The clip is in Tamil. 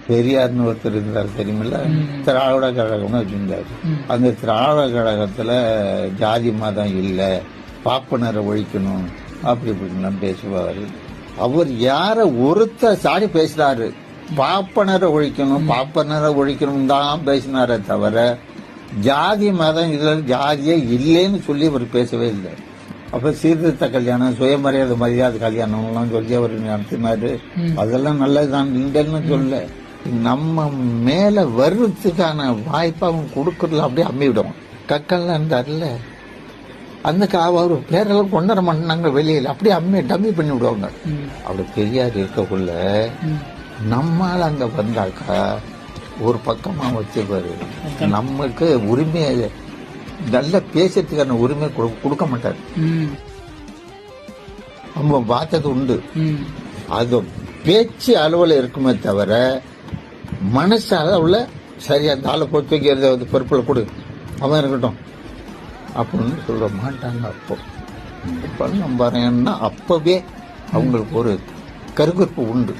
பெரியார்னு ஒருத்தர் இருந்தார் தெரியுமில்ல, திராவிட கழகம்னு வச்சிருந்தாரு. அந்த திராவிட கழகத்துல ஜாதி மதம் இல்ல, பாப்பனரை ஒழிக்கணும் அப்படி இப்படிலாம் பேசுவாரு. அவர் யார ஒருத்த சாடி பேசினாரு, பாப்பனரை ஒழிக்கணும் தான் பேசினாரே தவிர ஜாதி மதம் இதுல ஜாதியே இல்லைன்னு சொல்லி அவர் பேசவே இல்லை. அப்ப சீர்திருத்த கல்யாணம், சுயமரியாதை மரியாதை கல்யாணம்லாம் சொல்லி அவர் நடத்தினாரு. அதெல்லாம் நல்லதுதான் இல்லைன்னு சொல்ல. நம்ம மேல வர்றதுக்கான வாய்ப்பை அவங்க கொடுக்கறதுல அப்படியே அம்மிவிடும். கக்கல்லாம் இருந்தார்ல, அந்த அவர் பேரெல்லாம் கொண்டாட மாட்டாங்க வெளியில, அப்படியே டம்மி பண்ணி விடுவாங்க. அப்படி பெரியார் இருக்கக்குள்ள நம்மால் அங்க வந்தாக்கா ஒரு பக்கமா வச்சுப்பாரு. நமக்கு உரிமையை நல்ல பேசுறதுக்கான உரிமை கொடுக்க மாட்டாரு. நம்ம பார்த்தது உண்டு. அது பேச்சு அளவுல இருக்குமே தவிர மனசு அளவுல சரியா அந்த ஆளை போய் தூக்கிறத பொறுப்புல கொடு, அவன் இருக்கட்டும் அப்படின்னு சொல்ல மாட்டாங்க. அப்போ நம்ம அப்பவே அவங்களுக்கு ஒரு கருகற்பு உண்டு.